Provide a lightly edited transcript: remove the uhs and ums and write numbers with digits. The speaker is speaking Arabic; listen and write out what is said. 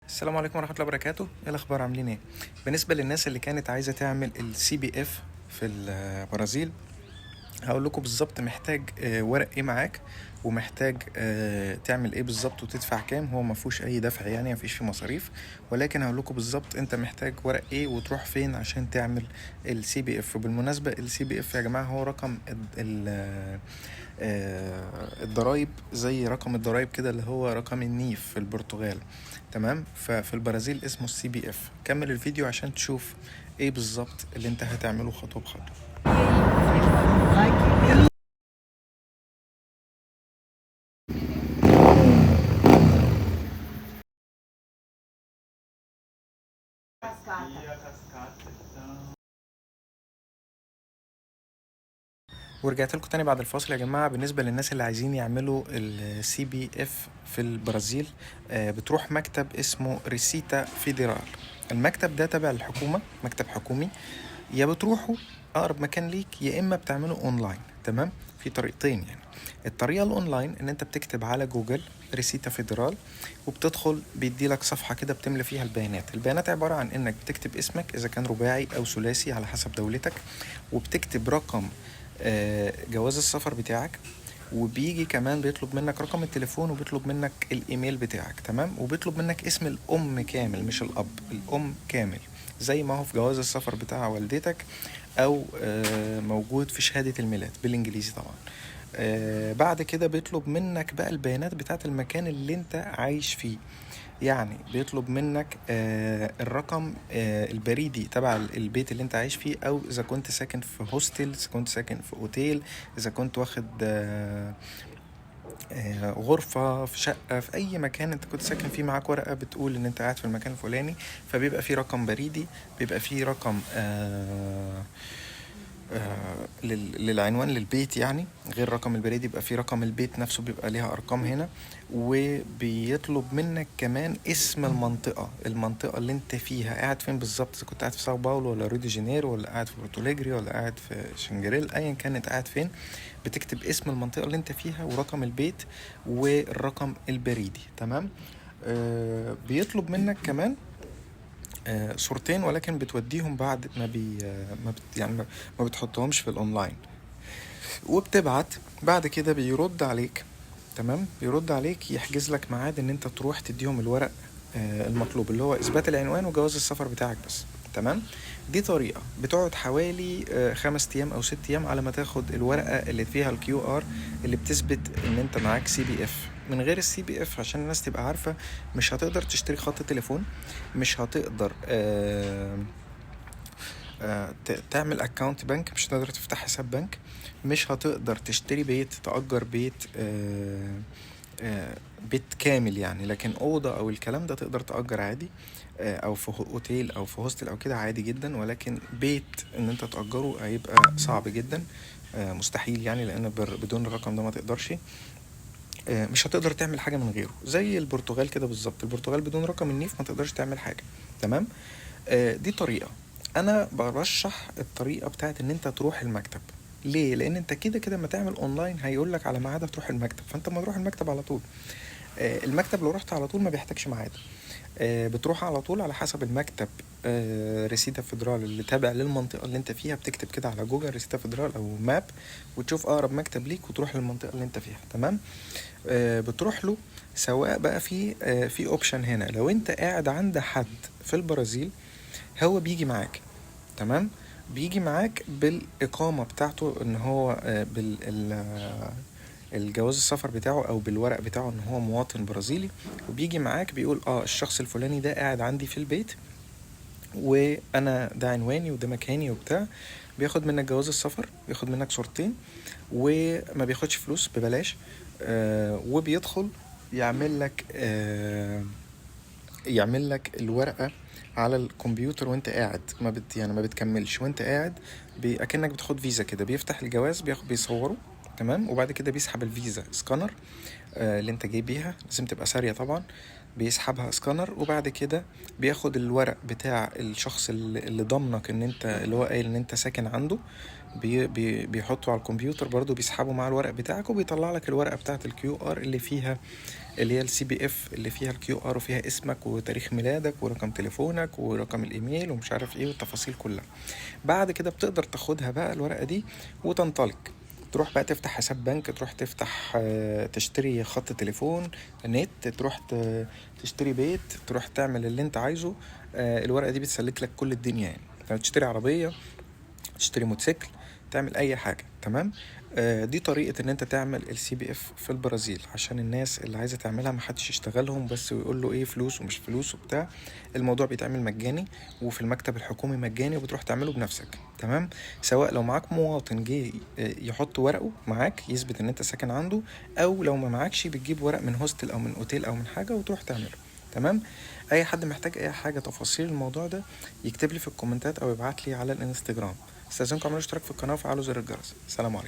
السلام عليكم ورحمة الله وبركاته. ايه الاخبار؟ عاملين ايه؟ بالنسبة للناس اللي كانت عايزة تعمل السي بي اف في البرازيل، هقول لكم بالظبط محتاج ورق ايه معاك، ومحتاج تعمل ايه بالظبط وتدفع كام. هو ما فيهوش اي دفع، يعني ما فيش فيه مصاريف، ولكن هقول لكم بالظبط انت محتاج ورق ايه وتروح فين عشان تعمل السي بي اف. وبالمناسبة السي بي اف يا جماعة هو رقم الضرايب، زي رقم الضرايب كده اللي هو رقم النيف في البرتغال. تمام، ففي البرازيل اسمه السي بي اف. كمل الفيديو عشان تشوف ايه بالظبط اللي انت هتعمله خطوة بخطوة. ورجعت لكم تاني بعد الفاصل يا جماعة. بالنسبة للناس اللي عايزين يعملوا السي بي اف في البرازيل، بتروح مكتب اسمه ريسيتا فيدرال. المكتب ده تبع الحكومة، مكتب حكومي. يا بتروحوا اقرب مكان ليك، يا اما بتعمله اونلاين. تمام، في طريقتين يعني. الطريقه الاونلاين ان انت بتكتب على جوجل ريسيتا فيدرال، وبتدخل بيدي لك صفحه كده بتملى فيها البيانات عباره عن انك بتكتب اسمك اذا كان رباعي او ثلاثي على حسب دولتك، وبتكتب رقم جواز السفر بتاعك، وبيجي كمان بيطلب منك رقم التليفون، وبيطلب منك الايميل بتاعك. تمام، وبيطلب منك اسم الام كامل، مش الاب، الام كامل، زي ما هو في جواز السفر بتاع والدتك، او موجود في شهادة الميلاد بالانجليزي طبعا. بعد كده بيطلب منك بقى البيانات بتاعت المكان اللي انت عايش فيه. يعني بيطلب منك الرقم البريدي تبع البيت اللي انت عايش فيه، او اذا كنت ساكن في هوستل، اذا كنت ساكن في اوتيل، اذا كنت واخد غرفة في شقة، في أي مكان أنت كنت ساكن فيه، معاك ورقة بتقول إن أنت قاعد في المكان الفلاني. فبيبقى فيه رقم بريدي، بيبقى فيه رقم للعنوان للبيت يعني. غير رقم البريد يبقى فيه رقم البيت نفسه، بيبقى ليها أرقام هنا. وبيطلب منك كمان اسم المنطقة اللي انت فيها قاعد فين بالظبط، اذا كنت قاعد في ساو باولو ولا ريو دي جانيرو، ولا قاعد في بورتوليجري، ولا قاعد في شنجريل، ايا كان انت قاعد فين. بتكتب اسم المنطقة اللي انت فيها ورقم البيت والرقم البريدي. تمام. بيطلب منك كمان صورتين، ولكن بتوديهم بعد ما بي ما بت يعني ما بتحطهمش في الاونلاين، وبتبعت. بعد كده بيرد عليك. تمام، بيرد عليك يحجز لك ميعاد ان انت تروح تديهم الورق المطلوب، اللي هو اثبات العنوان وجواز السفر بتاعك بس. تمام. دي طريقة بتقعد حوالي 5 ايام او 6 ايام على ما تاخد الورقة اللي فيها الكيو ار، اللي بتثبت ان انت معاك سي بي اف. من غير السي بي اف، عشان الناس تبقى عارفة، مش هتقدر تشتري خط تليفون، مش هتقدر تعمل اكاونت بنك، مش هتقدر تفتح حساب بنك، مش هتقدر تشتري بيت، تأجر بيت بيت كامل يعني. لكن أوضة أو الكلام ده تقدر تأجر عادي، أو في أوتيل أو في هوستل أو كده عادي جدا. ولكن بيت إن أنت تأجره هيبقى صعب جدا، مستحيل يعني، لأن بدون الرقم ده ما تقدرش. مش هتقدر تعمل حاجة من غيره، زي البرتغال كده بالظبط. البرتغال بدون رقم النيف ما تقدرش تعمل حاجة. تمام. دي طريقة. انا برشح الطريقة بتاعت ان انت تروح المكتب. ليه؟ لان انت كده كده ما تعمل اونلاين هيقول لك على ميعاد تروح المكتب، فانت ما تروح المكتب على طول. المكتب لو رحت على طول ما بيحتاجش ميعاد، بتروح على طول على حسب المكتب. ريسيتا فيدرال اللي تابع للمنطقة اللي انت فيها، بتكتب كده على جوجل ريسيتا فيدرال او ماب، وتشوف اقرب مكتب ليك وتروح للمنطقة اللي انت فيها. تمام. بتروح له. سواء بقى في اوبشن هنا، لو انت قاعد عند حد في البرازيل هو بيجي معاك. تمام، بيجي معاك بالإقامة بتاعته، ان هو الجواز السفر بتاعه او بالورق بتاعه ان هو مواطن برازيلي. وبيجي معاك بيقول الشخص الفلاني ده قاعد عندي في البيت، وانا ده عنواني وده مكاني وبتاع. بياخد منك جواز السفر، بياخد منك صورتين، وما بياخدش فلوس، ببلاش. وبيدخل يعمل لك يعمل لك الورقة على الكمبيوتر وانت قاعد. ما بتكملش وانت قاعد. اكنك بتاخد فيزا كده. بيفتح الجواز، بيصوره. تمام، وبعد كده بيسحب الفيزا سكانر اللي انت جاي بيها، لازم تبقى سارية طبعا. بيسحبها سكانر، وبعد كده بياخد الورق بتاع الشخص اللي ضمنك ان انت، اللي هو قايل ان انت ساكن عنده. بيحطه على الكمبيوتر برضو، بيسحبه مع الورق بتاعك، وبيطلع لك الورقة بتاعت الكيو ار اللي فيها اللي هي السي بي اف اللي فيها الكيو ار وفيها اسمك وتاريخ ميلادك ورقم تليفونك ورقم الايميل ومش عارف ايه والتفاصيل كلها. بعد كده بتقدر تاخدها بقى الورقة دي وتنطلق، تروح بقى تفتح حساب بنك، تروح تفتح تشتري خط تليفون نت، تروح تشتري بيت، تروح تعمل اللي انت عايزه. الورقة دي بتسلك لك كل الدنيا يعني. لما تشتري عربية، تشتري موتوسيكل، تعمل اي حاجة، تمام. دي طريقة ان انت تعمل السي بي اف في البرازيل، عشان الناس اللي عايزة تعملها محدش يشتغلهم بس ويقول له ايه فلوس ومش فلوس وبتاع. الموضوع بيتعمل مجاني وفي المكتب الحكومي مجاني، وبتروح تعمله بنفسك، تمام. سواء لو معاك مواطن جه يحط ورقه معاك يثبت ان انت ساكن عنده، او لو ما معاكش بتجيب ورق من هوستل او من اوتيل او من حاجة وتروح تعمله، تمام. اي حد محتاج اي حاجة تفاصيل الموضوع ده يكتب لي في الكومنتات او يبعت لي على الانستجرام. استاذنكم اعملوا اشتراك في القناة وفعلوا زر الجرس. سلام عليكم.